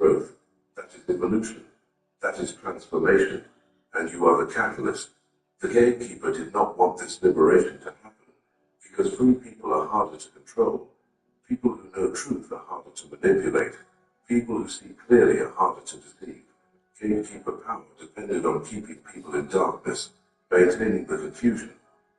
growth, that is evolution, that is transformation, and you are the catalyst. The gatekeeper did not want this liberation to happen, because free people are harder to control. People who know truth are harder to manipulate. People who see clearly are harder to deceive. Gatekeeper power depended on keeping people in darkness, maintaining the confusion,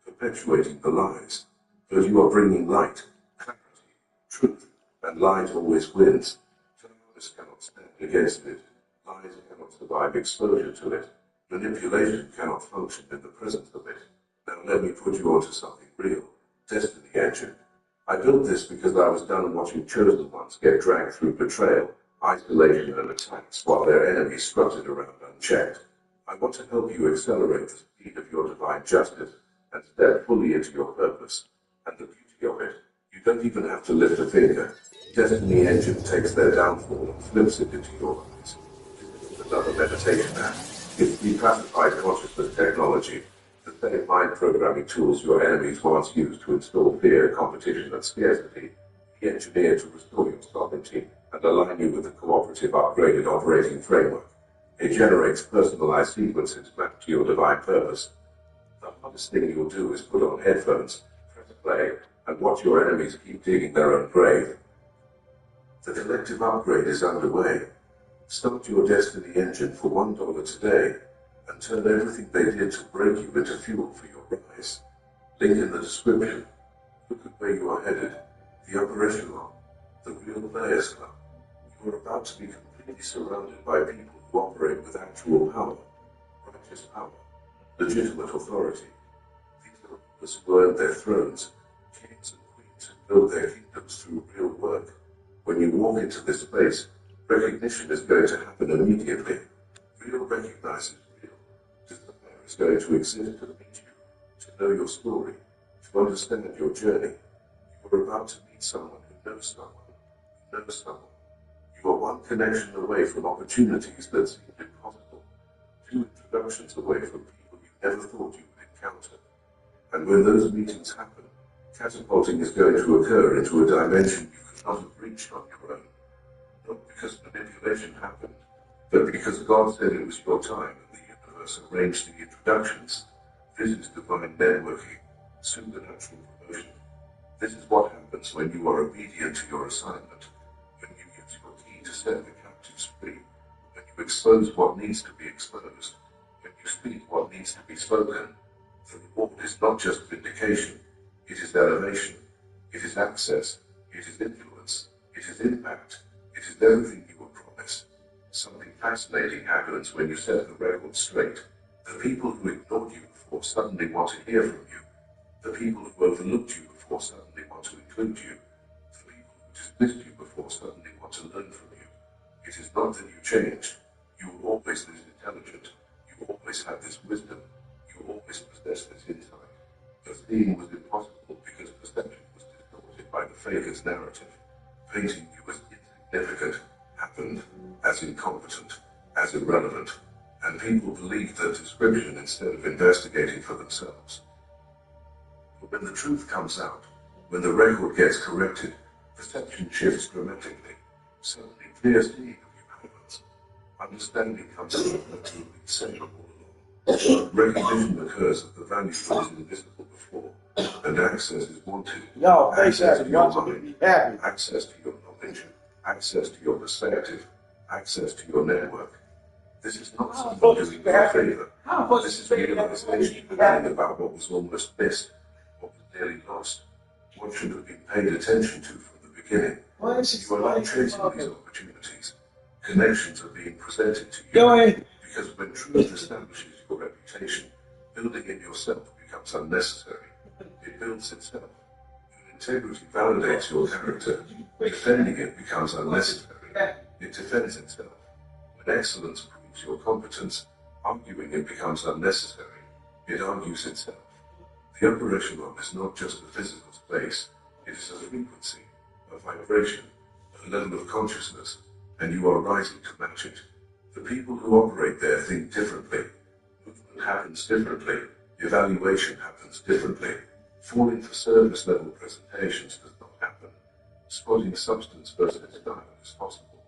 perpetuating the lies. But you are bringing light, clarity, truth, and light always wins. Darkness cannot stand against it. Lies cannot survive exposure to it. Manipulation cannot function in the presence of it. Now let me put you onto something real. Destiny Engine. I built this because I was done watching chosen ones get dragged through betrayal, isolation, and attacks while their enemies strutted around unchecked. I want to help you accelerate the speed of your divine justice and step fully into your purpose. And the beauty of it, you don't even have to lift a finger. Destiny Engine takes their downfall and flips it into your eyes. Another meditation app. It's declassified consciousness technology, the same mind programming tools your enemies once used to install fear, competition, and scarcity, be engineered to restore your sovereignty and align you with a cooperative, upgraded operating framework. It generates personalized sequences mapped to your divine purpose. The hardest thing you'll do is put on headphones, press play, and watch your enemies keep digging their own grave. The collective upgrade is underway. Start your Destiny Engine for $1 today, and turn everything they did to break you into fuel for your rise. Link in the description. Look at where you are headed. The upper echelon. The real players club. You are about to be completely surrounded by people who operate with actual power, righteous power, legitimate authority. These are rulers who earned their thrones, kings and queens who build their kingdoms through real work. When you walk into this space, recognition is going to happen immediately. Real recognizes real. Desire is going to exist to meet you, to know your story, to understand your journey. You are about to meet someone who knows someone, who knows someone. You are one connection away from opportunities that seemed impossible, 2 introductions away from people you never thought you would encounter. And when those meetings happen, catapulting is going to occur into a dimension you could not have reached on your own. Not because manipulation happened, but because God said it was your time and the universe arranged the introductions. This is divine networking, supernatural promotion. This is what happens when you are obedient to your assignment, when you use your key to set the captives free, when you expose what needs to be exposed, when you speak what needs to be spoken. The reward is not just vindication, it is elevation, it is access, it is influence, it is impact, it is everything you were promised. Something fascinating happens when you set the record straight. The people who ignored you before suddenly want to hear from you. The people who overlooked you before suddenly want to include you. The people who dismissed you before suddenly want to learn from you. It is not that you changed. You were always this intelligent. You always had this wisdom. You always possessed this insight. But seeing was impossible because perception was distorted by the faker's narrative. Painting you as insignificant happened as incompetent, as irrelevant, and people believed that description instead of investigating for themselves. But when the truth comes out, when the record gets corrected, perception shifts dramatically. Suddenly clear seeing of you happens. Understanding comes out that you were central all along. Recognition occurs of the value that was invisible before, and access is wanted. Access to your mind, access to your knowledge, access to your perspective, access to your network. This is not someone doing you a favor. This is realization learning about what was almost missed, what was nearly lost, what should have been paid attention to from the beginning. You are not chasing these opportunities. Connections are being presented to you. Because when truth establishes your reputation, building it yourself becomes unnecessary. It builds itself. When integrity validates your character, defending it becomes unnecessary. It defends itself. When excellence proves your competence, arguing it becomes unnecessary. It argues itself. The upper echelon is not just a physical space. It is a frequency, a vibration, a level of consciousness, and you are rising to match it. The people who operate there think differently. Movement happens differently. Evaluation happens differently. Falling for service level presentations does not happen. Spotting substance versus style is possible.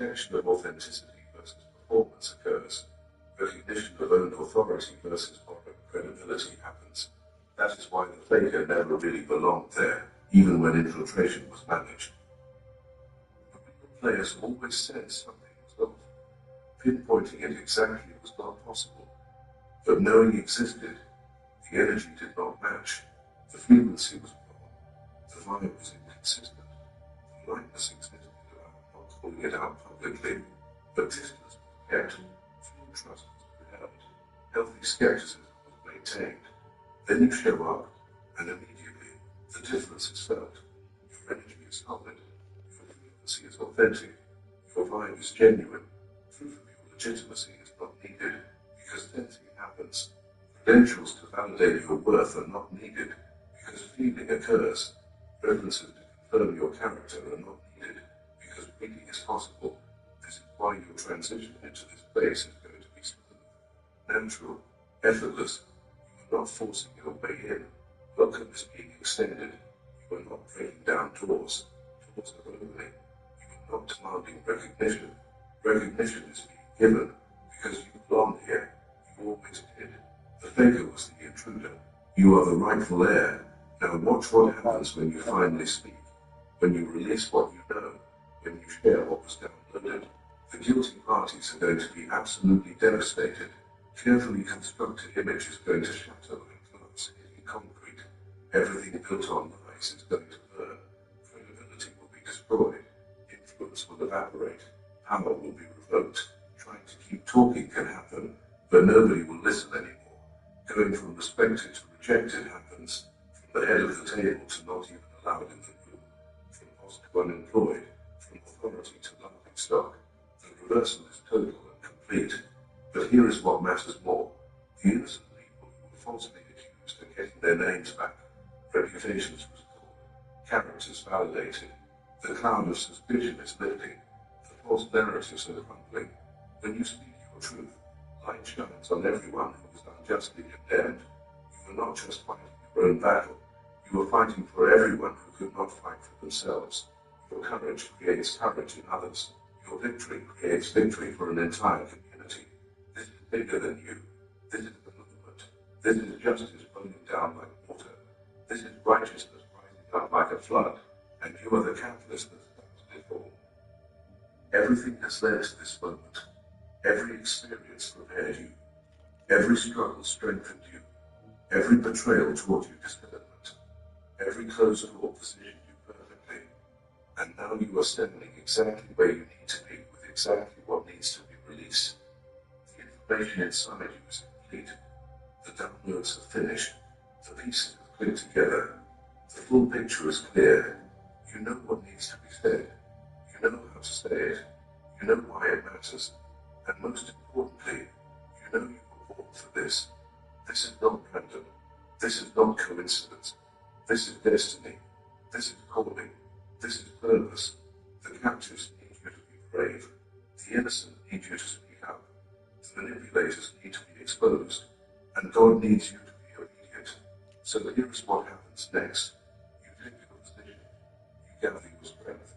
detection of authenticity versus performance occurs. Recognition of own authority versus borrowed credibility happens. That is why the faker never really belonged there, even when infiltration was managed. The real players always said something was off. Pinpointing it exactly was not possible. But knowing existed, the energy did not match, the frequency was wrong, the vibe was inconsistent, the lightness existed without not calling it out publicly, but distance was kept, full trust was withheld, healthy skepticism was maintained. Then you show up, and immediately the difference is felt. Your energy is solid, your frequency is authentic, your vibe is genuine, proof of your legitimacy is not needed, because sensing happens. Credentials to validate your worth are not needed, because feeling occurs. References to confirm your character are not needed, because reading is possible. This is why your transition into this place is going to be smooth, natural, effortless. You are not forcing your way in. Welcome is being extended. You are not breaking down doors. Doors are opening. You are not demanding recognition. Recognition is being given, because you belong here. You always did. The faker was the intruder. You are the rightful heir. Now watch what happens when you finally speak. When you release what you know. When you share what was downloaded. The guilty parties are going to be absolutely devastated. Carefully constructed image is going to shatter like glass hitting concrete. Everything built on lies is going to burn. Credibility will be destroyed. Influence will evaporate. Power will be revoked. Trying to keep talking can happen, but nobody will listen anymore. Going from respected to rejected happens. From the head of the table to not even allowed in the room. From boss to unemployed. From authority to laughingstock. The reversal is total and complete. But here is what matters more. The innocent people who were falsely accused are getting their names back. Reputations restored. Characters validated. The cloud of suspicion is lifting. The false narratives are crumbling. When you speak your truth, light shines on everyone who is unjustly condemned. You are not just fighting your own battle. You are fighting for everyone who could not fight for themselves. Your courage creates courage in others. Your victory creates victory for an entire community. This is bigger than you. This is the movement. This is justice rolling down like water. This is righteousness rising up like a flood. And you are the catalyst that started it all. Everything has led to this moment. Every experience prepared you. Every struggle strengthened you. Every betrayal taught you discernment. Every closed door positioned you perfectly. And now you are standing exactly where you need to be with exactly what needs to be released. The information inside you is complete. The downloads are finished. The pieces have clicked together. The full picture is clear. You know what needs to be said. You know how to say it. You know why it matters. And most importantly, you know you were born for this. This is not random. This is not coincidence. This is destiny. This is calling. This is purpose. The captives need you to be brave. The innocent need you to speak up. The manipulators need to be exposed. And God needs you to be obedient. So here is what happens next. You take your position. You gather your strength.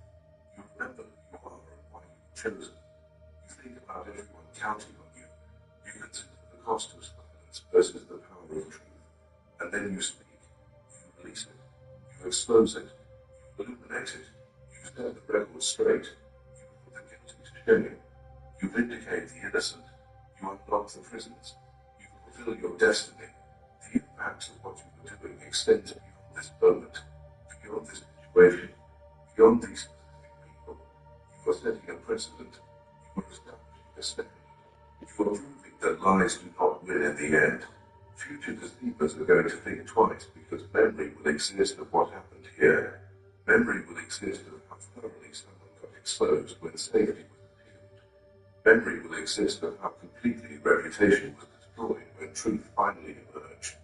You remember who you are and why you were chosen. You think about everyone counting on you. You consider the cost of silence versus the power of truth. And then you speak. You release it. You expose it. You illuminate it. You set the record straight. You put the guilty to shame. You vindicate the innocent. You unlock the prisons. You fulfill your destiny. The impact of what you were doing extends beyond this moment, beyond this situation, beyond these specific people. You are setting a precedent. You are establishing a standard. You are proving that lies do not win in the end. Future deceivers are going to think twice because memory will exist of what happened here. Memory will exist of how thoroughly someone got exposed when safety was assumed. Memory will exist of how completely reputation was destroyed when truth finally emerged.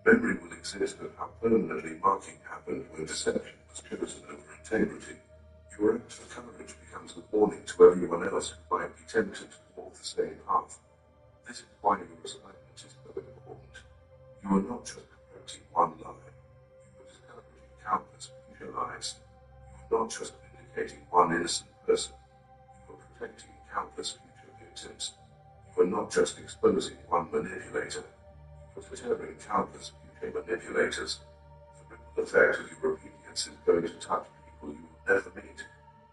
Memory will exist of how permanently marking happened when deception was chosen over integrity. Your act of courage becomes a warning to everyone else who might be tempted to walk the same path. This is why your assignment is so important. You are not just correcting one lie. You are discovering countless future lies. You are not just vindicating one innocent person. You are protecting countless future victims. You are not just exposing one manipulator, you are deterring countless future manipulators. The ripple effect of your obedience is going to touch people you will never meet,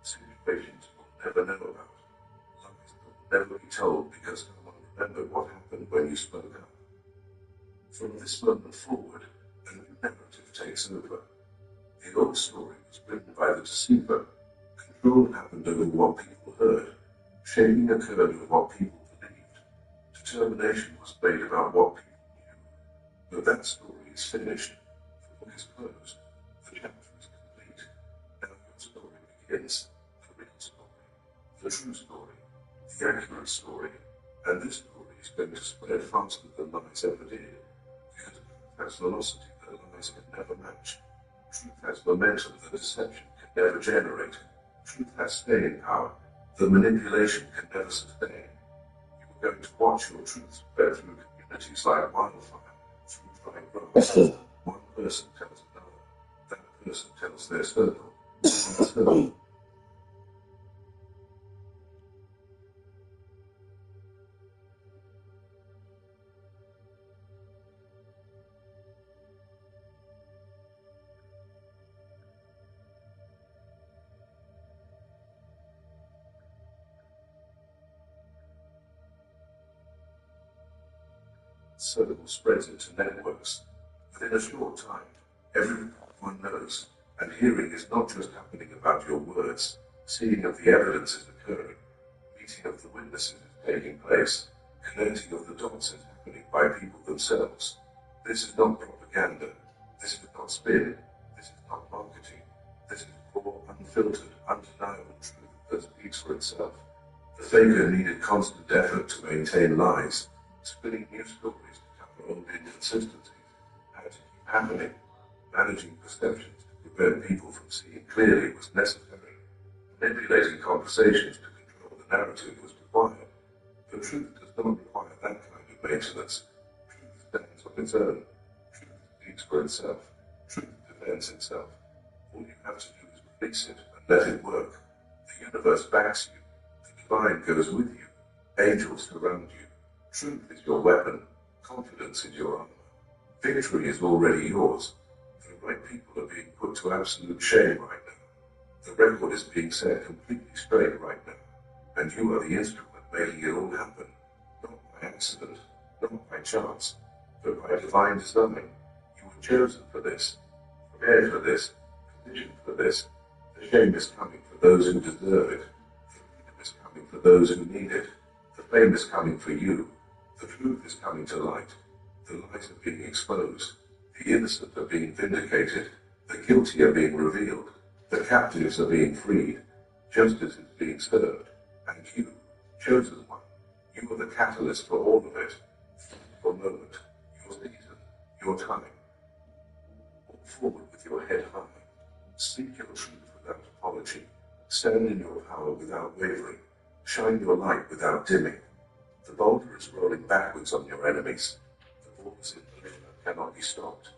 situations you will never know about, lies that will never be told because no one remembered what happened when you spoke up. From this moment forward, a new narrative takes over. The old story was written by the deceiver. Control happened over what people heard. Shaping occurred over what people believed. Determination was made about what people knew. But that story is finished. The book is closed. The chapter is complete. Now your story begins. The real story. The true story. The accurate story. And this story is going to spread faster than lies ever did. Because truth has velocity that lies can never match. Truth has momentum that deception can never generate. Truth has staying power. The manipulation can never sustain. You are going to watch your truth spread through communities like wildfire, through dry grass. One person tells another. That person tells their circle. And so, circle spreads into networks. Within a short time, everyone knows, and hearing is not just happening about your words, seeing of the evidence is occurring, meeting of the witnesses is taking place, connecting of the dots is happening by people themselves. This is not propaganda, this is not spin, this is not marketing, this is raw, unfiltered, undeniable truth that speaks for itself. The faker needed constant effort to maintain lies, spinning new stories to cover old inconsistencies, had to keep happening. Managing perceptions to prevent people from seeing clearly was necessary. Manipulating conversations to control the narrative was required. But truth does not require that kind of maintenance. Truth stands on its own. Truth speaks for itself. Truth defends itself. All you have to do is release it and let it work. The universe backs you. The divine goes with you. Angels surround you. Truth is your weapon. Confidence is your armor. Victory is already yours. The right people are being put to absolute shame right now. The record is being set completely straight right now. And you are the instrument making it all happen. Not by accident, not by chance, but by divine design. You were chosen for this, prepared for this, conditioned for this. The shame is coming for those who deserve it. The freedom is coming for those who need it. The fame is coming for you. The truth is coming to light. The lies are being exposed. The innocent are being vindicated. The guilty are being revealed. The captives are being freed. Justice is being served. And you, chosen one, you are the catalyst for all of it. Your moment, your season, your time. Walk forward with your head high. Speak your truth without apology. Stand in your power without wavering. Shine your light without dimming. The boulder is rolling backwards on your enemies. The ball is in the river cannot be stopped.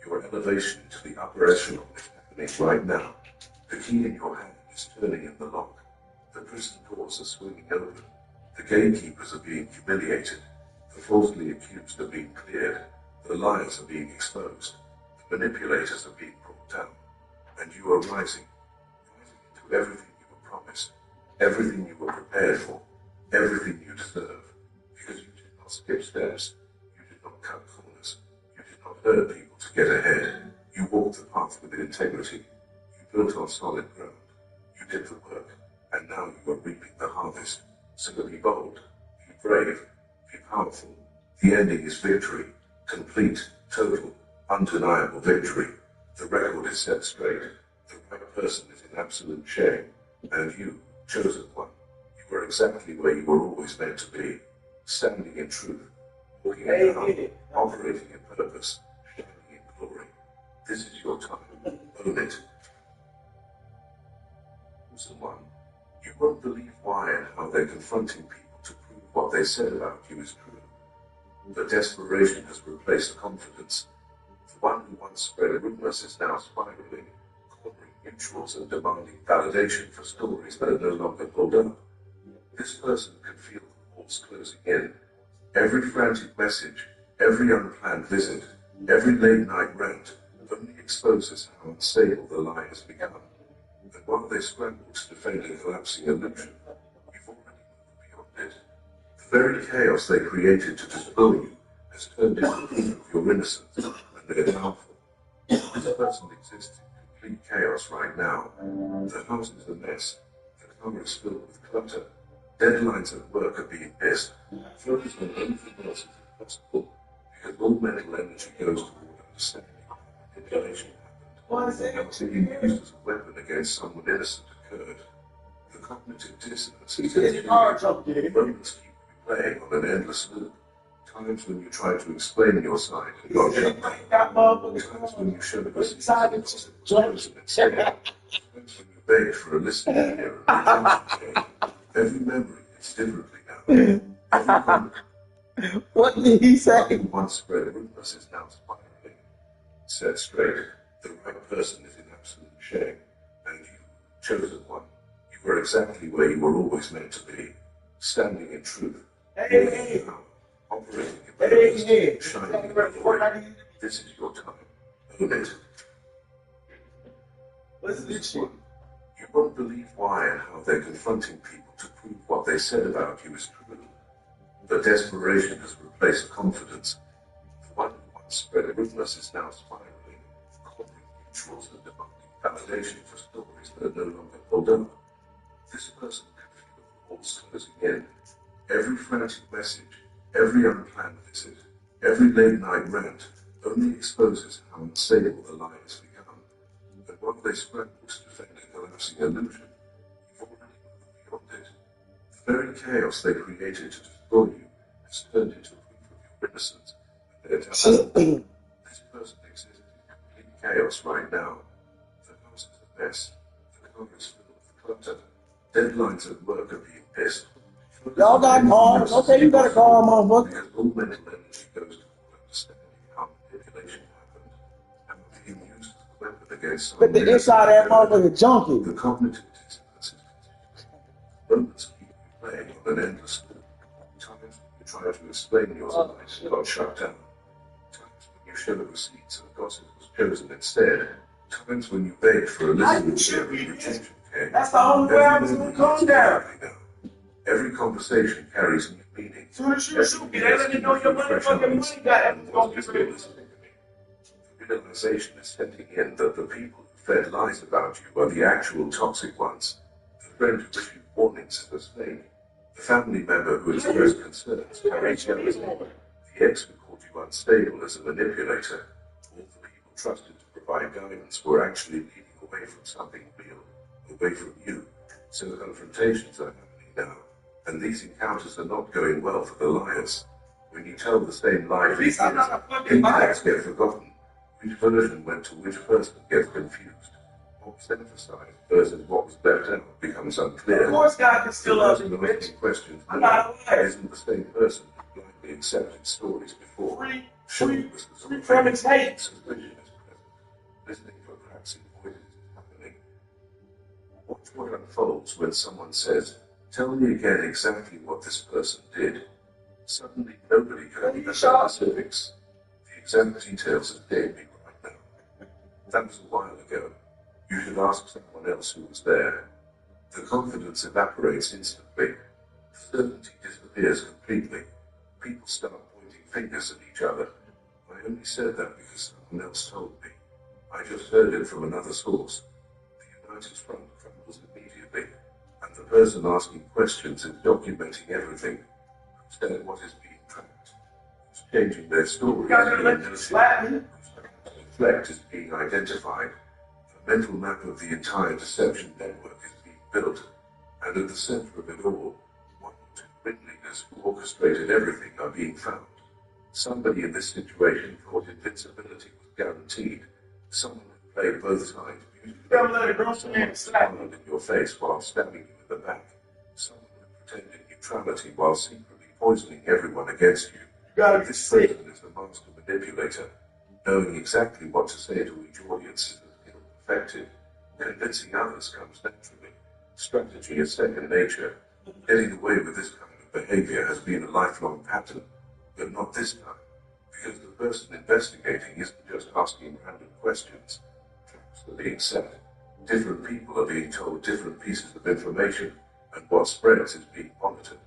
Your elevation to the upper echelon is happening right now. The key in your hand is turning in the lock. The prison doors are swinging open. The gatekeepers are being humiliated. The falsely accused are being cleared. The liars are being exposed. The manipulators are being brought down. And you are rising into everything you were promised, everything you were prepared for, everything you deserve. Because you did not skip steps, you did not cut corners, you did not hurt people to get ahead. You walked the path with integrity. You built on solid ground. You did the work, and now you are reaping the harvest. So be bold, be brave, be powerful. The ending is victory, complete, total, undeniable victory. The record is set straight. The right person is in absolute shame. And you, chosen one, you are exactly where you were always meant to be. Standing in truth, walking in power, operating in purpose, shining in glory. This is your time. Own it. Chosen one, you won't believe why and how they're confronting people to prove what they said about you is true. But desperation has replaced confidence. The one who once spread rumors is now spiraling, cornering mutuals and demanding validation for stories that are no longer pulled up. This person can feel the walls closing in. Every frantic message, every unplanned visit, every late-night rant only exposes how unstable the lie has become. And while they scramble to defend a collapsing illusion, you've already moved beyond it. The very chaos they created to destroy you has turned into proof of your innocence and their downfall. This person exists in complete chaos right now. The house is a mess. The car is filled with clutter. Deadlines at work are being missed. Focus on anything else is impossible because all mental energy goes toward understanding manipulation happened. Now being used as a weapon against someone innocent occurred. The cognitive dissonance is moments keep replaying on an endless loop. Times when you try to explain your side and got shut down. Times when you showed us times when you begged for a listening ear and attention chain. Every memory hits differently now. Every What did he say? Once spread rumors is now spiraling. Set straight, the right person is in absolute shame, and you, chosen one, you were exactly where you were always meant to be, standing in truth, Hey. operating in purpose, shining in glory. This is your time. Own it. What's this shit? You won't believe why and how they're confronting people to prove what they said about you is true. But desperation has replaced confidence. The one who once spread rumors is now spiraling, calling mutuals and demanding validation for stories that are no longer hold up. This person can feel the walls closing in. Every frantic message, every unplanned visit, every late-night rant only exposes how unstable the lie has become. And while they scramble to defend a collapsing illusion, you've already moved beyond it. The very chaos they created to destroy you has turned into proof of your innocence and their downfall. This person exists in complete chaos right now. The house is a mess. The car is filled with clutter. Deadlines at work are being missed. Y'all got cars? Okay, you got a car, motherfucker. Because all mental energy goes toward understanding how manipulation happened and being used as a weapon against someone. But the inside of that motherfucker junkie. The cognitive dissonance is continuous. Moments keep replaying on an endless loop. Times when you try to explain your lies got shut down. Times when you showed receipts and gossip was chosen instead. Times when you begged for a listening ear and retention came. That's the only way I was gonna calm down. Every conversation carries new meaning. Soon as you shoot me, they let me know your motherfucking money got The realization is setting in that the people who fed lies about you are the actual toxic ones. The friend who issued warnings as fake. The family member who expressed concerns carries jealousy. The ex who called you unstable as a manipulator. All the people trusted to provide guidance were actually leading away from something real, away from you. So the confrontations are happening now. And these encounters are not going well for the liars. When you tell the same lie for years, impacts get forgotten. Which version went to which person gets confused. What was emphasized versus what was left out becomes unclear. Of course God can still love you, The person asking questions I'm not a liar. isn't the same person who blindly accepted stories before. Free Suspicion from its hate. is present. Listening for cracks in voices is happening. Watch what unfolds when someone says, "Tell me again exactly what this person did." Suddenly, nobody can remember specifics. The exact details escape me right now. That was a while ago. You should ask someone else who was there. The confidence evaporates instantly. The certainty disappears completely. People start pointing fingers at each other. I only said that because someone else told me. I just heard it from another source. The United Front crumbles immediately. And the person asking questions is documenting everything. Who said what is being tracked? Who's changing their story? Whose reflect is being identified. A mental map of the entire deception network is being built. And at the center of it all, one or two ringleaders who orchestrated everything are being found. Somebody in this situation thought invincibility was guaranteed. Someone who played both sides beautifully. Someone smiled in your face while stabbing you in the back. Someone who pretended neutrality while secretly poisoning everyone against you. This person is the master manipulator, knowing exactly what to say to each audience is a skill perfected. Convincing others comes naturally. Strategy is second nature. Getting away with this kind of behavior has been a lifelong pattern, but not this time, because the person investigating isn't just asking random questions. Traps are being set. Different people are being told different pieces of information, and what spreads is being monitored.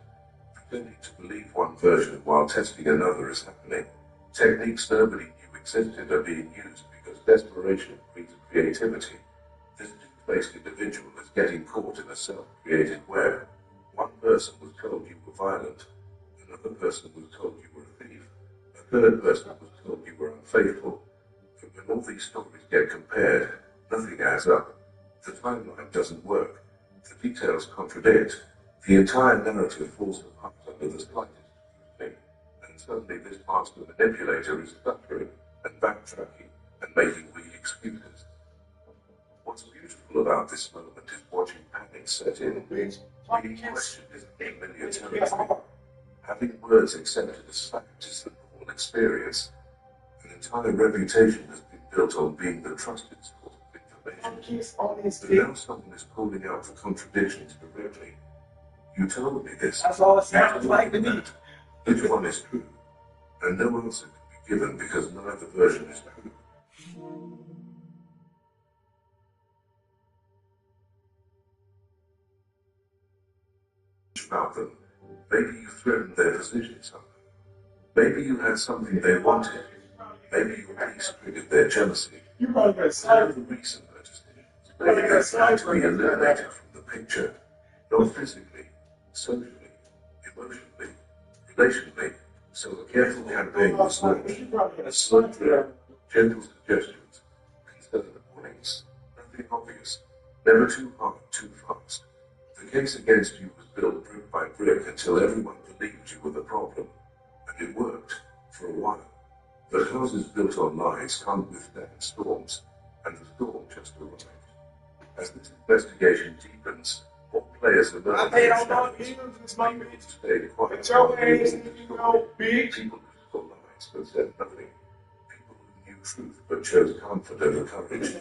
Pretending to believe one version while testing another is happening. Techniques nobody knew existed are being used because desperation breeds creativity. This two-faced individual is getting caught in a self-created web. One person was told you were violent, another person was told you were a thief, a third person was told you were unfaithful. But when all these stories get compared, nothing adds up. The timeline doesn't work. The details contradict. The entire narrative falls apart under the slightest thing, and suddenly this master manipulator is stuttering and backtracking and making weak excuses. What's beautiful about this moment is watching panic set in. Being questioned is familiar territory. Having words accepted as fact is the normal experience. An entire reputation has been built on being the trusted source of information. But now someone is calling out for contradictions directly. You told me this. That's all it sounds like to me. Which one is true? And no answer can be given because neither version is true. About them. Maybe you threatened their position somehow. Maybe you had something they wanted. Maybe your peace triggered their jealousy. Whatever the reason for decisions, maybe they had to be eliminated from the picture. Not physically, socially, emotionally, relationally. So a careful campaign was launched. A slow drill, gentle suggestions, concerned warnings. Nothing obvious. Never too hard, too fast. The case against you was built brick by brick until everyone believed you were the problem. And it worked, for a while. But houses built on lies can't withstand storms, and the storm just arrived. As this investigation deepens, more players emerge. I paid all my bills this month. Stayed quiet. It's your ass, you know, bitch. People who told lies but said nothing. People who knew truth but chose comfort over courage.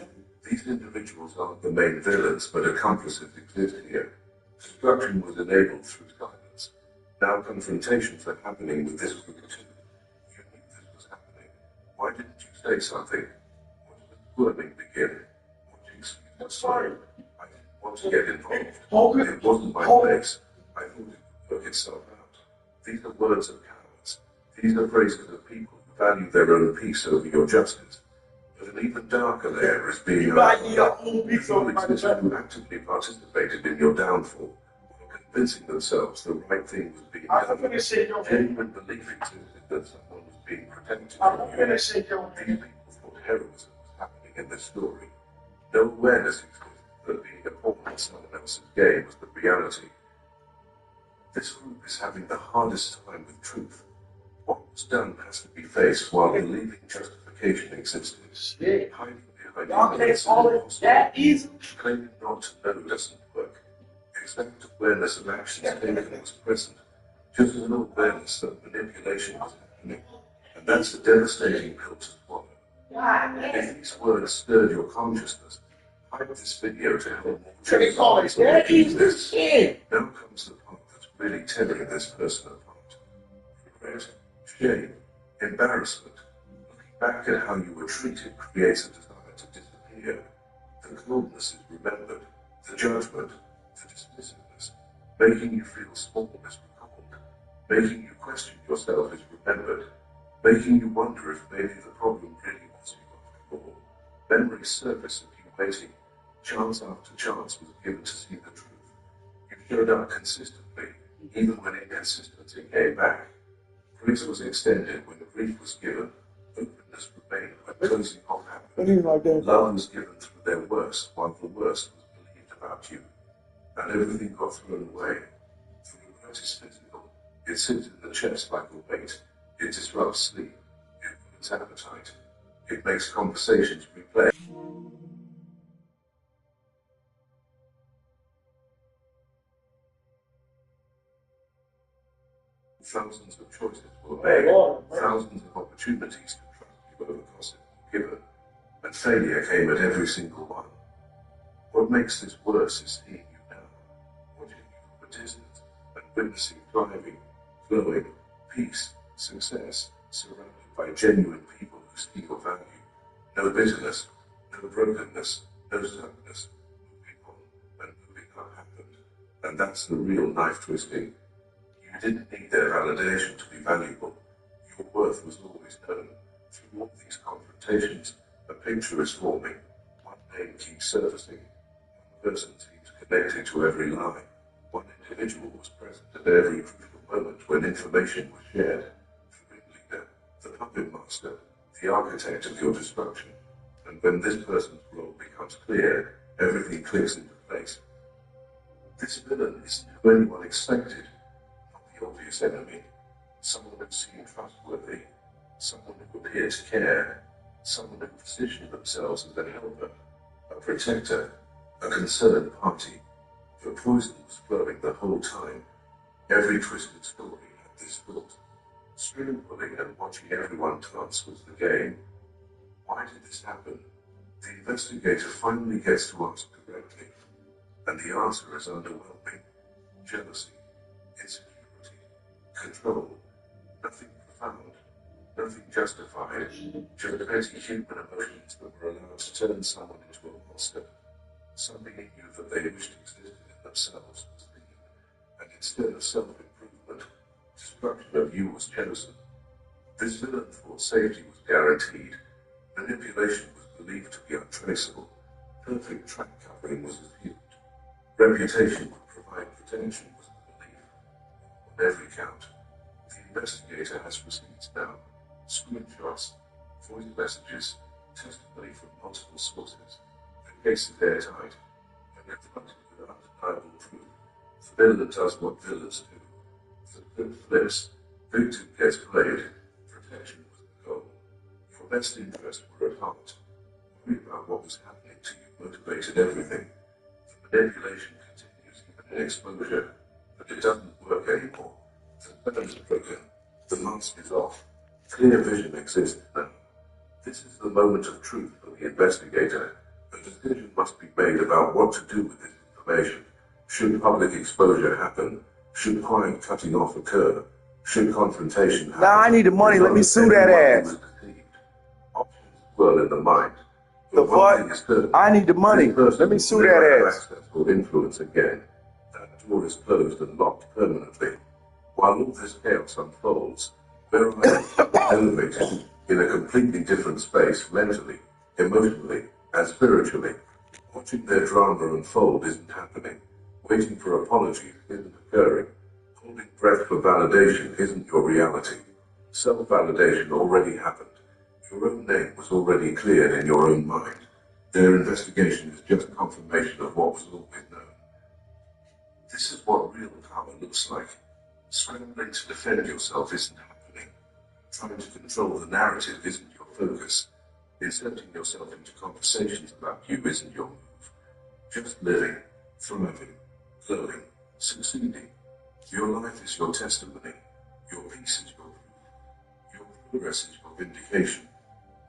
These individuals aren't the main villains, but accomplices exist here. Destruction was enabled through silence. Now confrontations are happening with this group too. You knew this was happening. Why didn't you say something? What did the squirming begin? What excuses? Sorry. I didn't want to get involved. It wasn't my place. I thought it would work itself out. These are words of cowards. These are phrases of people who value their own peace over your justice. But an even darker layer is being people who actively participated in your downfall, while convincing themselves the right thing was being done. Genuine belief existed that someone was being protected from you. These people thought heroism was happening in this story. No awareness existed that being a pawn in someone else's game was the reality. This group is having the hardest time with truth. What was done has to be faced while believing justification existed. Hiding behind evidence is impossible. Claiming not to know doesn't work. Exact awareness of actions taken was present. Just no awareness that manipulation was happening. And that's a devastating pill to swallow. If these words stirred your consciousness, hide this video to help more change this. Now comes the part that's really tearing this person apart. Regret, shame, embarrassment. Looking back at how you were treated creates a desire to disappear. The coldness is remembered, the judgment, the dismissiveness. Making you feel small is recalled. Making you question yourself is remembered. Making you wonder if maybe the problem really was you after all. Memories surface of you waiting. Chance after chance was given to see the truth. You showed up consistently, even when inconsistency came back. Grace was extended when grief was given. Openness remained when closing off happened. Love was given through their worst, while the worst was believed about you. And everything got thrown away. The regret is physical. It sits in the chest like a weight. It disrupts sleep. It ruins appetite. It makes conversations replay. Thousands of choices were made, thousands of opportunities to trust you over gossip were given, and failure came at every single one. What makes this worse is seeing you now, watching you from a distance, witnessing thriving, flowing, peace, success, surrounded by genuine people who speak of value. No bitterness, no brokenness, no stuckness. Moving on and moving up happened. And that's the real knife twisting. You didn't need their validation to be valuable. Your worth was always known. Through all these confrontations, a picture is forming. One name keeps surfacing. One person seems connected to every lie. One individual was present at every crucial moment when information was shared. The ringleader, the puppet master, the architect of your destruction. And when this person's role becomes clear, everything clicks into place. This villain isn't who anyone expected. Not the obvious enemy. Someone who seemed trustworthy. Someone who appeared to care. Someone who positioned themselves as a helper, a protector, a concerned party. The poison was flowing the whole time. Every twisted story had this thought. String pulling and watching everyone dance was the game. Why did this happen? The investigator finally gets to ask directly, and the answer is underwhelming. Jealousy, insecurity, control. Nothing profound, nothing justified, just petty human emotions that were allowed to turn someone into a monster. Something in you that they wished existed in themselves was seen, and instead of self-improvement, destruction of you was chosen. This villain thought safety was guaranteed. Manipulation was believed to be untraceable. Perfect track covering was assumed. Reputation would provide protection was the belief. On every count, the investigator has receipts now, screenshots, voice messages, testimony from multiple sources. The case is airtight, and confronted with undeniable truth. The villain does what villains do. The flip flips, victim gets played, protection was the goal. Your best interests were at heart. Worry about what was happening to you motivated everything. The manipulation continues even in exposure, but it doesn't work anymore. The spell is broken. The mask is off. Clear vision exists now. This is the moment of truth for the investigator. A decision must be made about what to do with this information. Should public exposure happen? Should quiet cutting off occur? Should confrontation happen? Now I need the money. Let me sue that ass. Options swirl in the mind. The fuck? I need the money. Let me sue that ass. Access or influence again. That door is closed and locked permanently. While all this chaos unfolds, where I am elevated in a completely different space mentally, emotionally, and spiritually. Watching their drama unfold isn't happening. Waiting for apologies isn't occurring. Holding breath for validation isn't your reality. Self-validation already happened. Your own name was already cleared in your own mind. Their investigation is just confirmation of what was always known. This is what real power looks like. Scrambling to defend yourself isn't happening. Trying to control the narrative isn't your focus. Inserting yourself into conversations about you isn't your move. Just living, thriving, flowing, succeeding. Your life is your testimony. Your peace is your proof. Your progress is your vindication.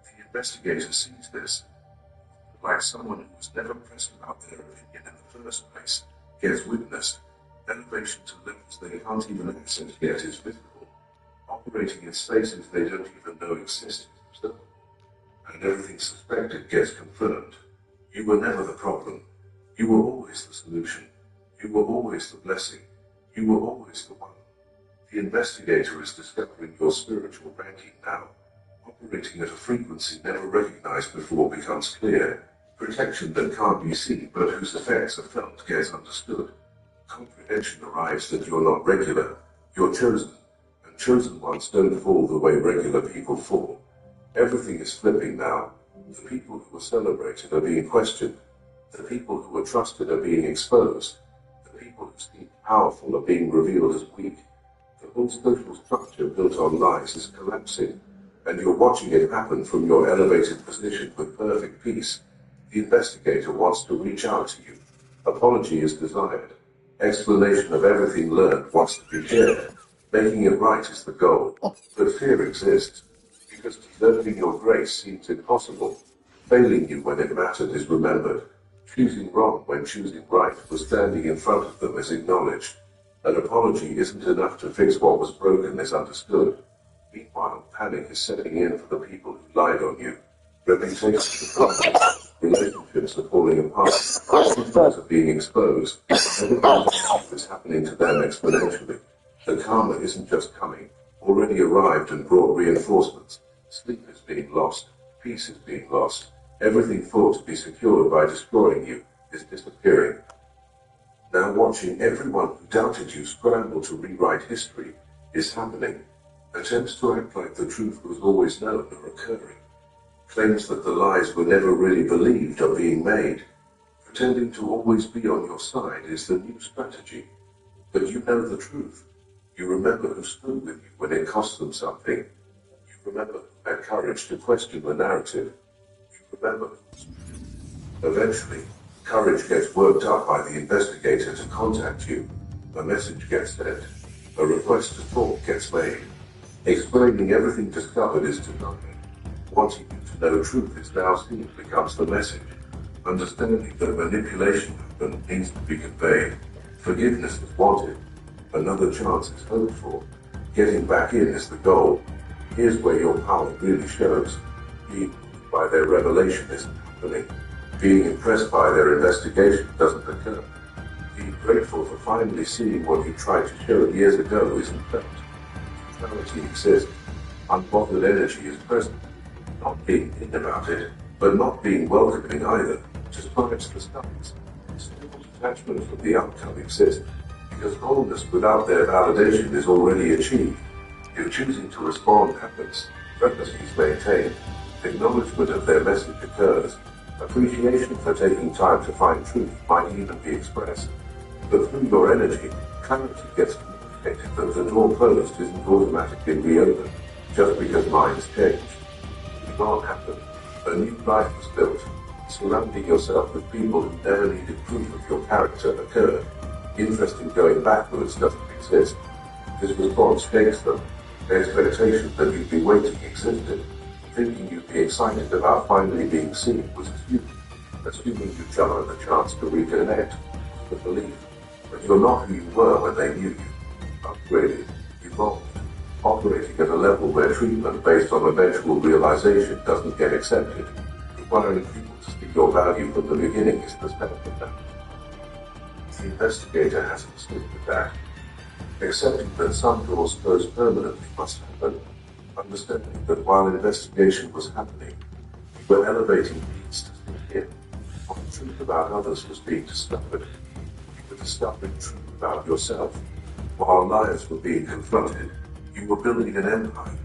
The investigator sees this. Like someone who was never pressed about their opinion in the first place, gets witnessed. Elevation to levels they can't even access yet is visible. Operating in spaces they don't even know exist themselves. And everything suspected gets confirmed. You were never the problem. You were always the solution. You were always the blessing. You were always the one. The investigator is discovering your spiritual ranking now. Operating at a frequency never recognized before becomes clear. Protection that can't be seen but whose effects are felt gets understood. Comprehension arrives that you're not regular. You're chosen. And chosen ones don't fall the way regular people fall. Everything is flipping now. The people who are celebrated are being questioned. The people who are trusted are being exposed. The people who seem powerful are being revealed as weak. The whole social structure built on lies is collapsing, and you're watching it happen from your elevated position with perfect peace. The investigator wants to reach out to you. Apology is desired. Explanation of everything learned wants to be shared. Making it right is the goal. But fear exists. Because deserving your grace seems impossible. Failing you when it mattered is remembered. Choosing wrong when choosing right was standing in front of them is acknowledged. An apology isn't enough to fix what was broken, misunderstood. Meanwhile, panic is setting in for the people who lied on you. Reputations are broken, relationships are falling apart, systems are being exposed, everything is happening to them exponentially. The karma isn't just coming, already arrived and brought reinforcements. Sleep is being lost, peace is being lost, everything thought to be secured by destroying you is disappearing. Now watching everyone who doubted you scramble to rewrite history is happening. Attempts to act like the truth was always known are occurring. Claims that the lies were never really believed are being made. Pretending to always be on your side is the new strategy. But you know the truth. You remember who stood with you when it cost them something. You remember who had courage to question the narrative. You remember who. Eventually, courage gets worked up by the investigator to contact you. A message gets sent. A request to talk gets made. Explaining everything discovered is denied. Wanting you to know truth is now seen becomes the message. Understanding that manipulation happened needs to be conveyed. Forgiveness is wanted. Another chance is hoped for. Getting back in is the goal. Here's where your power really shows. Being moved by their revelation isn't happening. Being impressed by their investigation doesn't occur. Being grateful for finally seeing what you tried to show years ago isn't felt. Neutrality exists. Unbothered energy is present. Not being in about it, but not being welcoming either, just vibes the skies. Stable detachment from the outcome exists, because wholeness without their validation is already achieved. If choosing to respond happens, frequency is maintained, acknowledgement of their message occurs, appreciation for taking time to find truth might even be expressed. But through your energy, clarity gets communicated that the door closed isn't automatically reopened, just because minds change. It can't happen. A new life was built. Surrounding yourself with people who never needed proof of your character occurred. Interest in going backwards doesn't exist. This response shakes them. The expectation that you'd be waiting existed. Thinking you'd be excited about finally being seen was assuming you'd jump at the chance to reconnect. The belief that you're not who you were when they knew you. Upgraded, evolved, operating at a level where treatment based on eventual realization doesn't get accepted. Requiring people to see your value from the beginning is the step of that. The investigator has to stick with that. Accepting that some doors close permanently must happen. Understanding that while investigation was happening, you were elevating needs to sink in. While the truth about others was being discovered, you were discovering truth about yourself. While liars were being confronted, you were building an empire.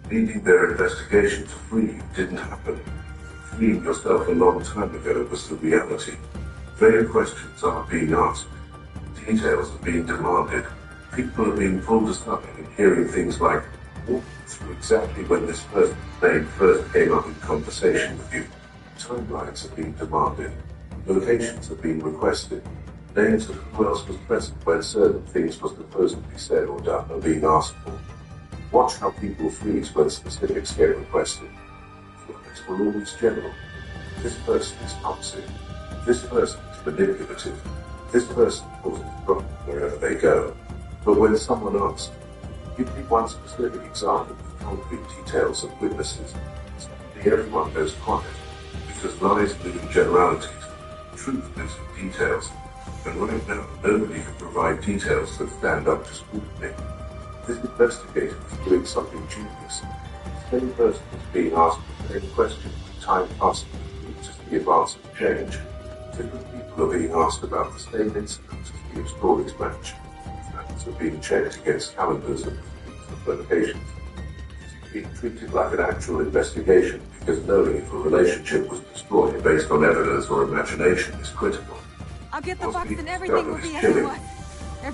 Needing their investigation to free you didn't happen. Freeing yourself a long time ago was the reality. Vague questions aren't being asked. Details are being demanded. People are being pulled aside and hearing things like, walk through exactly when this person's name first came up in conversation with you. Timelines are being demanded. Locations are being requested. Names of who else was present when certain things were supposedly said or done are being asked for. Watch how people freeze when specifics get requested. Comments were always general. This person is toxic. This person is manipulative. This person causes trouble wherever they go. But when someone asks, give me one specific example with concrete details and witnesses, suddenly everyone goes quiet, because lies live in generalities, truth lives in details, and right now nobody can provide details that stand up to scrutiny. This investigator is doing something genius. The same person is being asked the same question with time passing as the advance of change. Different people are being asked about the same incident as the stories match. Facts are being checked against calendars and locations. It's being treated like an actual investigation because knowing if a relationship was destroyed based on evidence or imagination is critical. I'll get the box and everything will be as it was.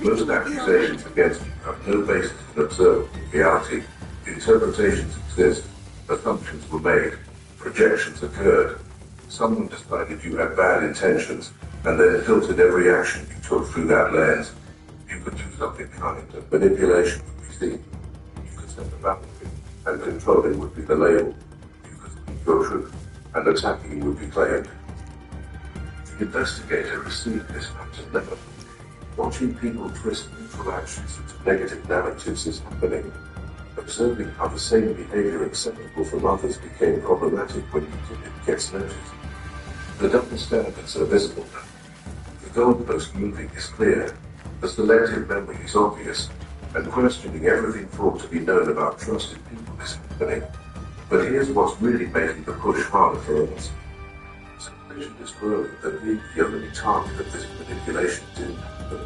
Most accusations against you have no basis in observable reality. Interpretations exist, assumptions were made, projections occurred. Someone decided you had bad intentions, and then filtered every action you took through that lens. You could do something kind, and manipulation would be seen. You could set a boundary, and controlling would be the label. You could speak your truth, and attacking would be claimed. The investigator received this fact and never. Watching people twist neutral actions into negative narratives is happening. Observing how the same behavior acceptable from others became problematic when you did it gets noticed. The double standards are visible now. The goalpost moving is clear, the selective memory is obvious, and questioning everything thought to be known about trusted people is happening. But here's what's really making the push harder for us. Suspicion is growing that being the only target of this manipulation didn't happen.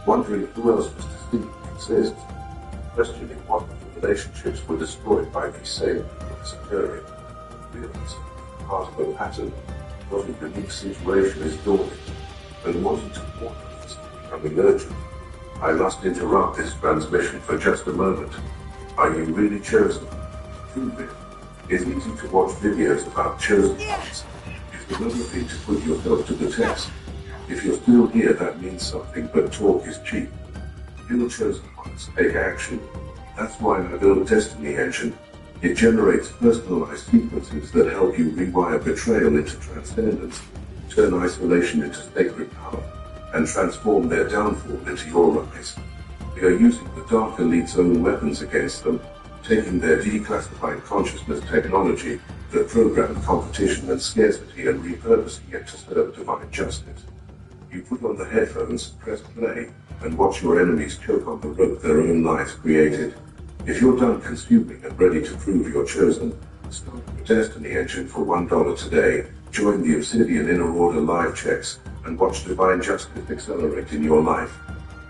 Wondering who else was to think exists. Questioning what relationships were destroyed by these same people is occurring. Realizing part of a pattern, what a unique situation is dawning, and wanting to warn us is becoming urgent. I must interrupt this transmission for just a moment. Are you really chosen? Prove it. It's easy to watch videos about chosen ones. It's another thing to put yourself to the test. If you're still here, that means something, but talk is cheap. You're chosen ones. Take action. That's why I built a Destiny engine. It generates personalized sequences that help you rewire betrayal into transcendence, turn isolation into sacred power, and transform their downfall into your rise. We are using the Dark Elite's own weapons against them, taking their declassified consciousness technology that programmed competition and scarcity and repurposing it to serve divine justice. You put on the headphones, press play, and watch your enemies choke on the rope their own lives created. If you're done consuming and ready to prove you're chosen, start the Destiny engine for $1 today, join the Obsidian Inner Order live checks, and watch divine justice accelerate in your life.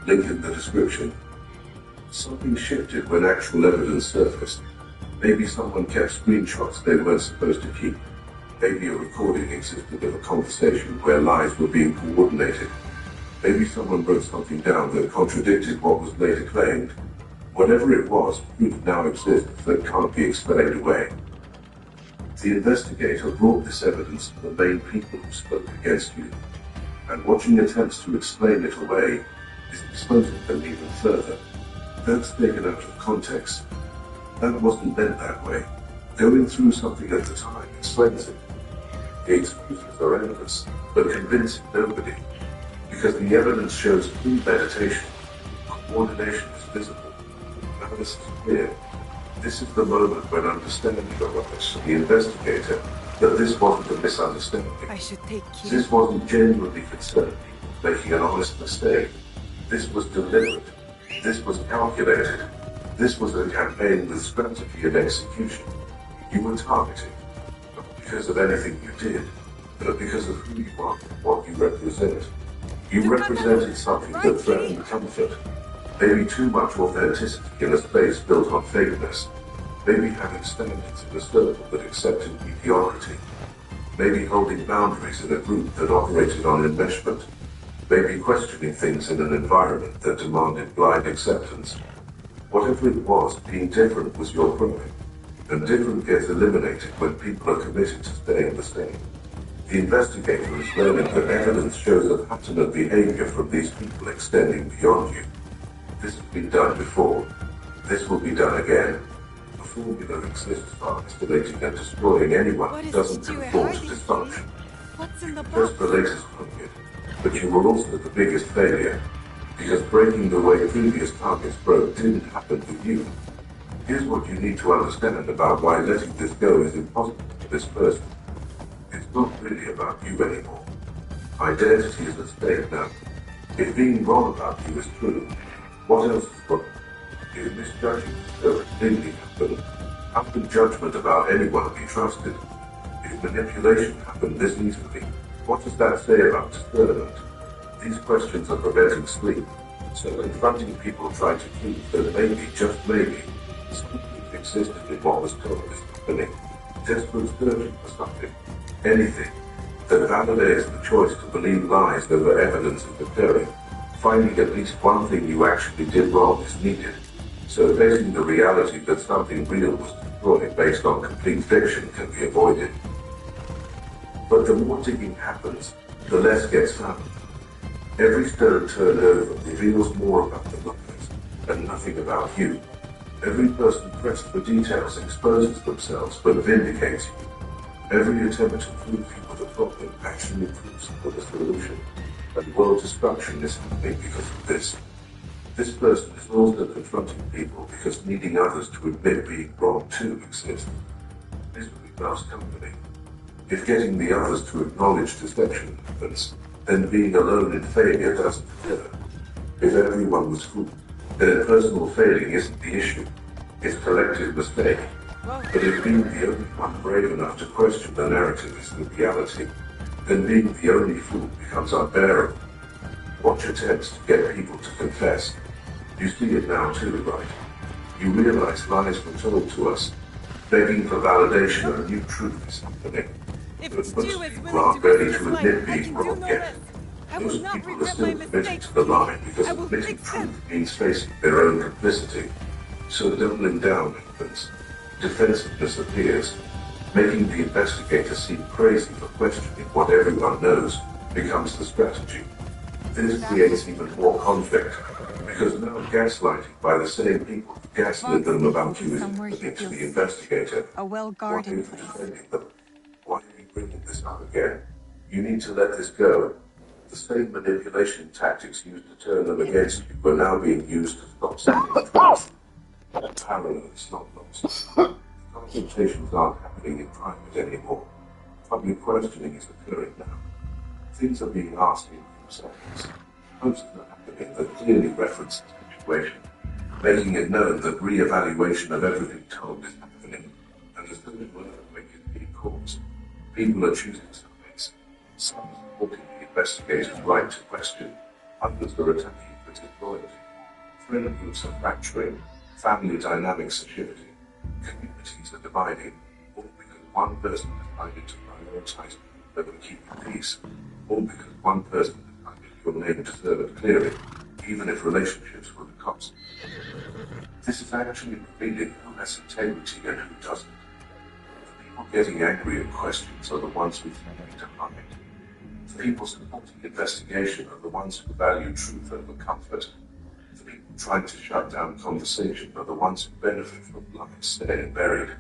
Link in the description. Something shifted when actual evidence surfaced. Maybe someone kept screenshots they weren't supposed to keep. Maybe a recording existed of a conversation where lies were being coordinated. Maybe someone wrote something down that contradicted what was later claimed. Whatever it was, proof now exists that can't be explained away. The investigator brought this evidence to the main people who spoke against you, and watching attempts to explain it away is exposing them even further. That's taken out of context. That wasn't meant that way. Going through something at the time explains it. The excuses are endless, but convincing nobody, because the evidence shows premeditation. Coordination is visible. Now this is clear. This is the moment when understanding arrives for the investigator that this wasn't a misunderstanding. I should take care. This wasn't genuinely concerned people making an honest mistake. This was deliberate. This was calculated. This was a campaign with strategy and execution. You were targeted, not because of anything you did, but because of who you are and what you represent. You represented something that threatened comfort. Maybe too much authenticity in a space built on fakeness. Maybe having standards in a circle that accepted mediocrity. Maybe holding boundaries in a group that operated on enmeshment. Maybe questioning things in an environment that demanded blind acceptance. Whatever it was, being different was your crime. And different gets eliminated when people are committed to staying the same. The investigator is learning that evidence shows a pattern of behavior from these people extending beyond you. This has been done before. This will be done again. A formula exists for isolating and destroying anyone who doesn't conform to dysfunction. What's in the box? Just the latest target, but you were also the biggest failure, because breaking the way previous targets broke didn't happen with you. Here's what you need to understand about why letting this go is impossible for this person. It's not really about you anymore. Identity is at stake now. If being wrong about you is true, what else is wrong? If misjudging so completely happened, how can judgment about anyone be trusted? If manipulation happened this easily, what does that say about discernment? These questions are preventing sleep, so confronting people trying to prove that maybe, just maybe, something existed in what was told is happening. Desperate searching for something, anything, that validates the choice to believe lies over evidence of occurring. Finding at least one thing you actually did wrong is needed, so facing the reality that something real was destroyed based on complete fiction can be avoided. But the more digging happens, the less gets found. Every stone turned over reveals more about the lies, and nothing about you. Every person pressed for details exposes themselves but vindicates you. Every attempt to prove you were the problem actually proves you were the solution. And world destruction is happening because of this. This person is also confronting people because needing others to admit being wrong too exists. Misery loves company. If getting the others to acknowledge deception happens, then being alone in failure doesn't either. If everyone was fooled, then personal failing isn't the issue. It's collective mistake. But if being the only one brave enough to question the narrative is the reality, then being the only fool becomes unbearable. Watch attempts to get people to confess. You see it now too, right? You realize lies were told to us, begging for validation of a new truth is happening. But most people aren't ready to admit being wrong yet. Most people are still committed to the lie because admitting truth means facing their own complicity. So doubling down happens. Defensiveness appears, making the investigator seem crazy for questioning what everyone knows becomes the strategy. This creates even more conflict, because now gaslighting by the same people who gaslit them about you is happening to the investigator. A well-guarded place. Defending them. Why are you bringing this up again? You need to let this go. The same manipulation tactics used to turn them against you are now being used to stop saying the truth. Parallel is not lost. Consultations aren't happening in private anymore. Public questioning is occurring now. Things are being asked in seconds. Posts are happening that clearly reference the situation, making it known that re-evaluation of everything told is happening, and as though it were being caused. People are choosing sides. Some are supporting the investigator's right to question, others are attacking for disloyalty. Friend groups are fracturing, family dynamics are shifting, communities are dividing, all because one person decided to prioritize over keeping peace, all because one person decided your name deserved clearing, even if relationships were the cost. This is actually revealing who has integrity and who doesn't. The people getting angry at questions are the ones who think to hide. The people supporting investigation are the ones who value truth over comfort. The people trying to shut down conversation are the ones who benefit from lies staying buried.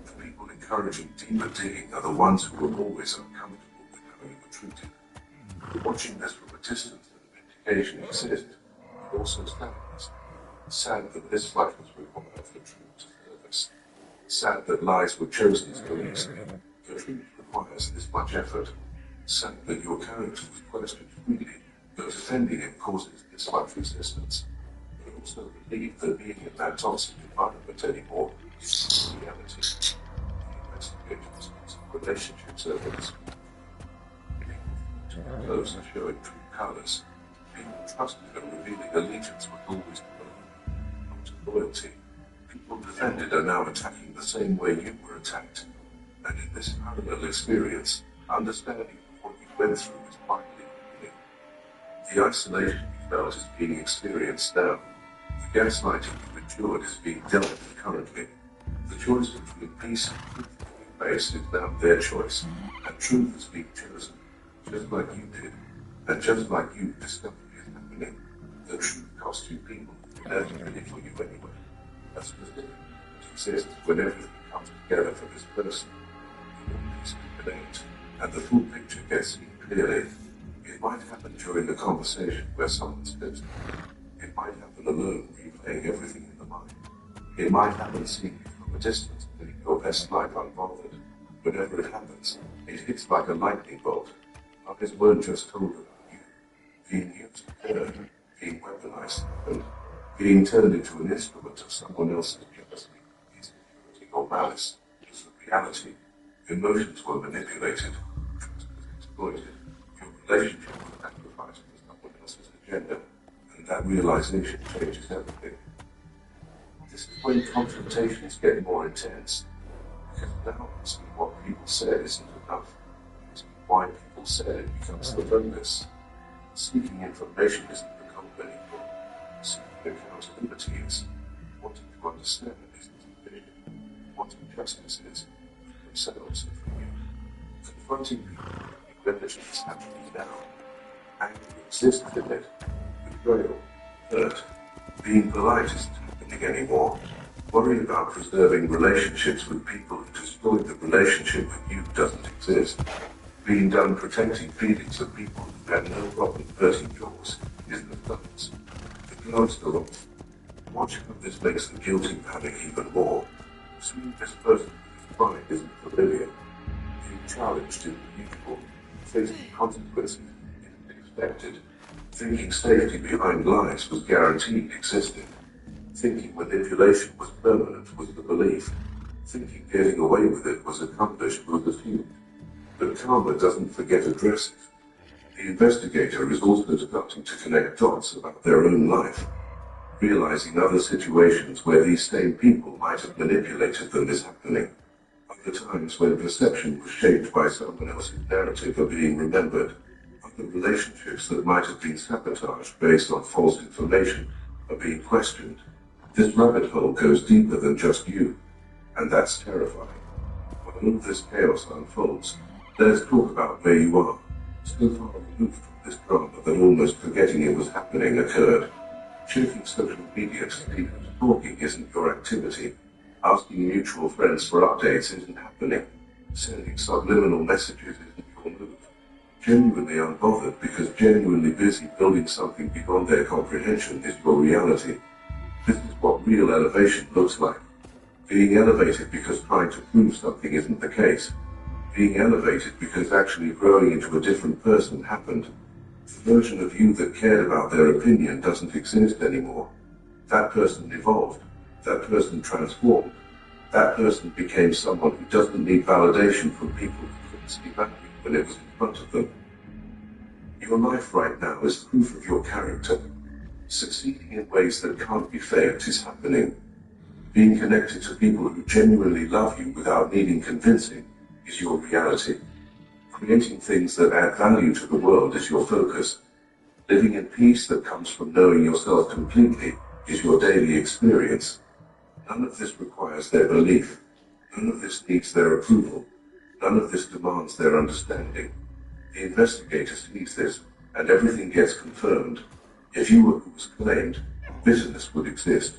The people encouraging deeper digging are the ones who are always uncomfortable with having retreated. Watching this from a distance that vindication exists, it also saddens. Sad that this fight was required for truth to surface. Sad that lies were chosen so easily. The truth requires this much effort. Sad that your character was questioned freely, but defending it causes this much resistance. But also relieved that being in that toxic environment anymore is not reality. The investigators and relationships over this. Those are showing true colors. People trusted and revealing allegiance was always not loyalty. People defended are now attacking the same way you were attacked. And in this parallel experience, understanding what you went through is vitally important. The isolation you felt is being experienced now. The gaslighting you endured is being dealt with currently. The choice between peace and truth you face is now their choice, and truth is being chosen, just like you did, and just like you discovered is happening. The truth costs you people, and that's really for you anyway. That's the thing that exists when everything comes together for this person. The one piece can connect, and the full picture gets seen clearly. It might happen during the conversation where someone slips. It might happen alone, replaying everything in the mind. It might happen seeing you from a distance, living your best life unbothered. Whenever it happens, it hits like a lightning bolt. Others weren't just told about you. Being used to heard, being weaponized, and being turned into an instrument of someone else's jealousy, insecurity, or malice. It's the reality. Emotions were manipulated, trust was exploited, your relationship was sacrificed for someone else's agenda, and that realization changes everything. This is when confrontations get more intense, because now asking what people said isn't enough. Asking why people said it becomes the focus. Seeking information isn't the goal anymore. Seeking accountability is. Wanting to understand isn't sufficient. Wanting justice is. Themselves and for you. Confronting people when the is happening now. Anger exists in it. Betrayal. Hurt. Being polite isn't happening anymore. Worrying about preserving relationships with people who destroyed the relationship with you doesn't exist. Being done protecting feelings of people who had no problem hurting yours is the focus. The Answer on. Watch how this makes the guilty panic even more. Seeing this person whose pride isn't familiar, being challenged in the usual, facing consequences isn't expected, thinking safety behind lies was guaranteed existed, thinking manipulation was permanent was the belief, thinking getting away with it was accomplished was assumed. But karma doesn't forget addresses. The investigator is also starting to connect dots about their own life, realizing other situations where these same people might have manipulated them is happening. Other times when perception was shaped by someone else's narrative are being remembered. Other relationships that might have been sabotaged based on false information are being questioned. This rabbit hole goes deeper than just you, and that's terrifying. While all this chaos unfolds, let's talk about where you are. So far removed from this drama that almost forgetting it was happening occurred. Checking social media to see who's talking isn't your activity. Asking mutual friends for updates isn't happening. Sending subliminal messages isn't your move. Genuinely unbothered because genuinely busy building something beyond their comprehension is your reality. This is what real elevation looks like. Being elevated because trying to prove something isn't the case. Being elevated because actually growing into a different person happened. The version of you that cared about their opinion doesn't exist anymore. That person evolved. That person transformed. That person became someone who doesn't need validation from people who couldn't see value when it was in front of them. Your life right now is proof of your character. Succeeding in ways that can't be faked is happening. Being connected to people who genuinely love you without needing convincing is your reality. Creating things that add value to the world is your focus. Living in peace that comes from knowing yourself completely is your daily experience. None of this requires their belief. None of this needs their approval. None of this demands their understanding. The investigator sees this, and everything gets confirmed. If you were who was claimed, bitterness would exist.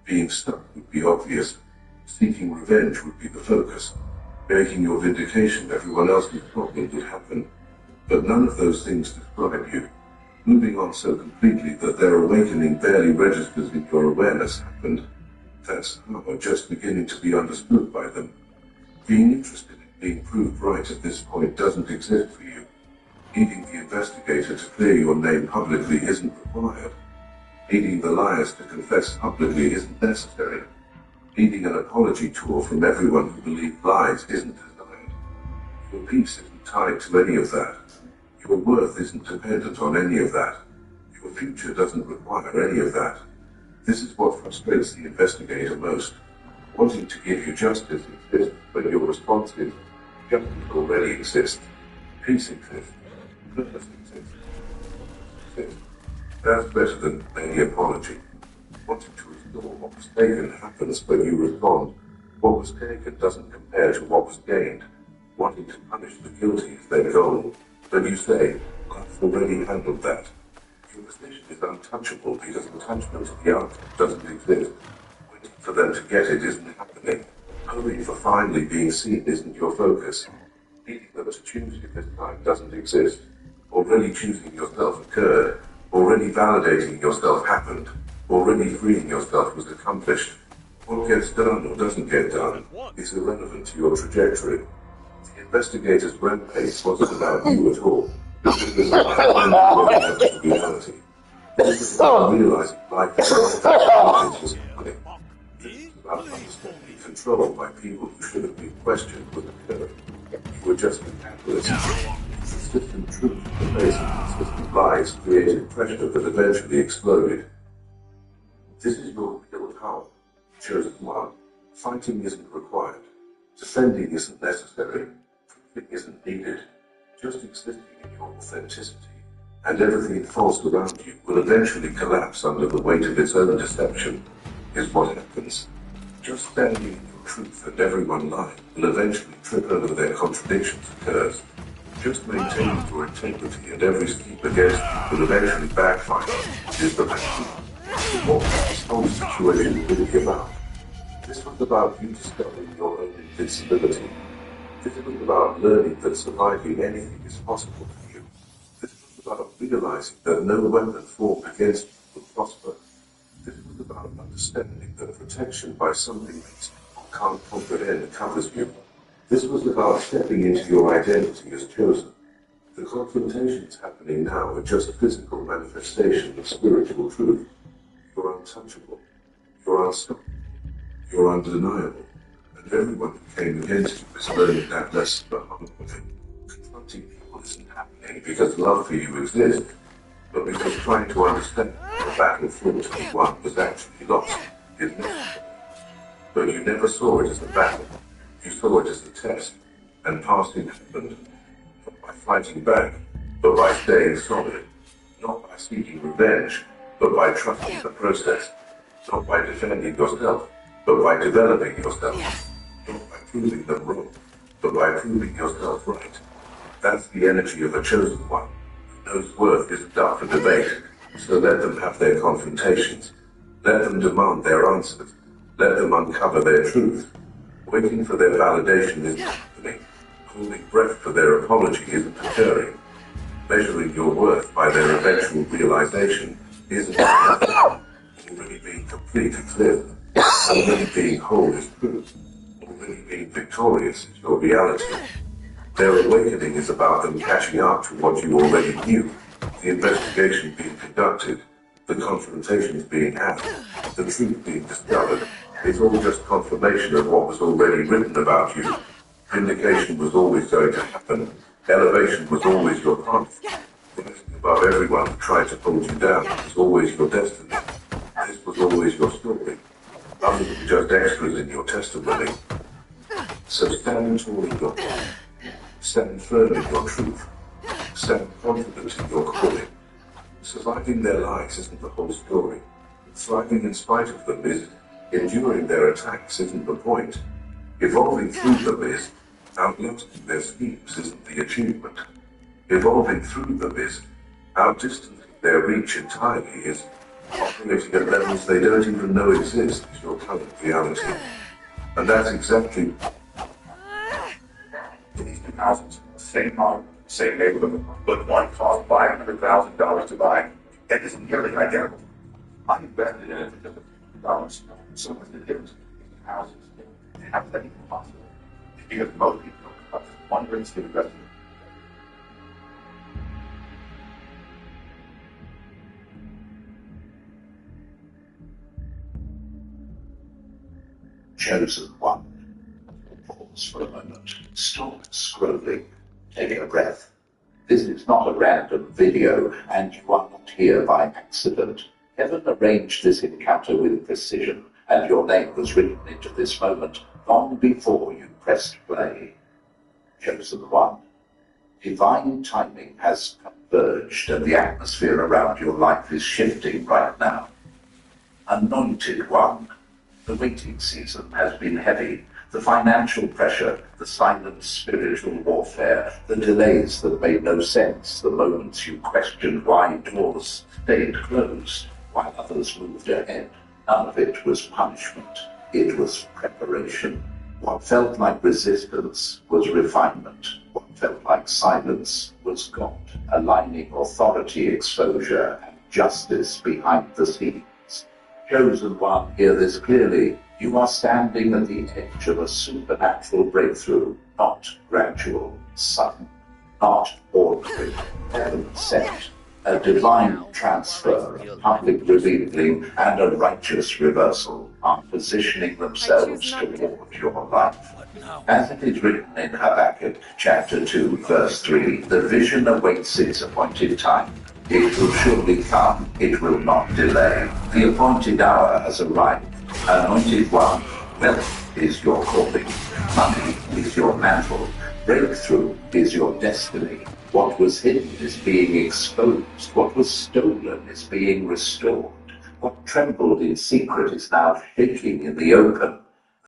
Being stuck would be obvious. Seeking revenge would be the focus. Making your vindication everyone else's problem would happen. But none of those things describe you. Moving on so completely that their awakening barely registers in your awareness happened. That's how just beginning to be understood by them. Being interested in being proved right at this point doesn't exist for you. Needing the investigator to clear your name publicly isn't required. Needing the liars to confess publicly isn't necessary. Needing an apology tour from everyone who believed lies isn't desired. Your peace isn't tied to any of that. Your worth isn't dependent on any of that. Your future doesn't require any of that. This is what frustrates the investigator most. Wanting to give you justice exists, but your response is, justice already exists. Peace exists. Purpose exists. That's better than any apology. Wanting to restore what was taken happens when you respond. What was taken doesn't compare to what was gained. Wanting to punish the guilty is their goal. But you say, I've already handled that. Your position is untouchable because attachment to the outcome doesn't exist. Waiting for them to get it isn't happening. Hoping for finally being seen isn't your focus. Needing them to choose you this time doesn't exist. Already choosing yourself occurred. Already validating yourself happened. Already freeing yourself was accomplished. What gets done or doesn't get done is irrelevant to your trajectory. The investigator's rampage wasn't about you at all. It was about reality. It was about realizing life was happening. It was about understanding control by people who should have been questioned was occurring. You were just a catalyst. Consistent truth in the face of consistent lies created pressure that eventually exploded. This is your real power. Chosen one. Fighting isn't required. Defending isn't necessary. Proving isn't needed. Just existing in your authenticity, and everything false around you will eventually collapse under the weight of its own deception, is what happens. Just standing in your truth and everyone lying will eventually trip over their contradictions occurs. Just maintaining your integrity and every scheme against you will eventually backfire, is the passion. What this whole situation really about? This was about you discovering your own invincibility. This was about learning that surviving anything is possible for you. This was about realizing that no weapon formed against you will prosper, was about understanding that protection by something that you can't comprehend covers you. This was about stepping into your identity as chosen. The confrontations happening now are just physical manifestation of spiritual truth. You're untouchable. You're unstoppable. You're undeniable. And everyone who came against you is learning that lesson the hard way. Confronting people isn't happening because love for you exists, but because trying to understand the battle fought to be won was actually lost, isn't it? But you never saw it as a battle. You saw it as a test, and passing happened, not by fighting back, but by staying solid, not by seeking revenge, but by trusting the process, not by defending yourself, but by developing yourself, not by proving them wrong, but by proving yourself right. That's the energy of a chosen one, who knows worth isn't up for debate, so let them have their confrontations, let them demand their answers, let them uncover their truth. Waiting for their validation isn't happening. Holding breath for their apology isn't occurring. Measuring your worth by their eventual realization isn't happening. Already being complete is clear. Already being whole is truth. Already being victorious is your reality. Their awakening is about them catching up to what you already knew. The investigation being conducted, the confrontations being had, the truth being discovered. It's all just confirmation of what was already written about you. Vindication was always going to happen. Elevation was always your path. Rising above everyone who tried to hold you down was always your destiny. This was always your story. Other than just extras in your testimony. So stand tall in your path. Stand firm in your truth. Stand confident in your calling. Surviving their lives isn't the whole story. Thriving in spite of them is. Enduring their attacks isn't the point. Evolving through them is. Outlasting their schemes isn't the achievement. Evolving through them is. Outdistancing their reach entirely is. Operating at levels they don't even know exist is your current reality. And that's exactly. These two houses, same model, same neighborhood, but one cost $500,000 to buy. That is nearly identical. I invested in it for just $1,000. So what's the difference between houses? And how is that even possible? Because most people don't trust one real estate investment. Chosen one. Pause for a moment. Stop scrolling. Take a breath. This is not a random video, and you are not here by accident. Heaven arranged this encounter with precision, and your name was written into this moment long before you pressed play. Chosen one. Divine timing has converged, and the atmosphere around your life is shifting right now. Anointed one. The waiting season has been heavy. The financial pressure, the silent spiritual warfare, the delays that made no sense, the moments you questioned why doors stayed closed while others moved ahead. None of it was punishment. It was preparation. What felt like resistance was refinement. What felt like silence was God, aligning authority, exposure, and justice behind the scenes. Chosen one, hear this clearly. You are standing at the edge of a supernatural breakthrough, not gradual, sudden, not ordinary, heaven sent. A divine transfer, a public revealing, and a righteous reversal are positioning themselves toward your life. As it is written in Habakkuk chapter 2, verse 3, the vision awaits its appointed time. It will surely come, it will not delay. The appointed hour has arrived. Anointed one, wealth is your calling, money is your mantle, breakthrough is your destiny. What was hidden is being exposed, what was stolen is being restored, what trembled in secret is now shaking in the open.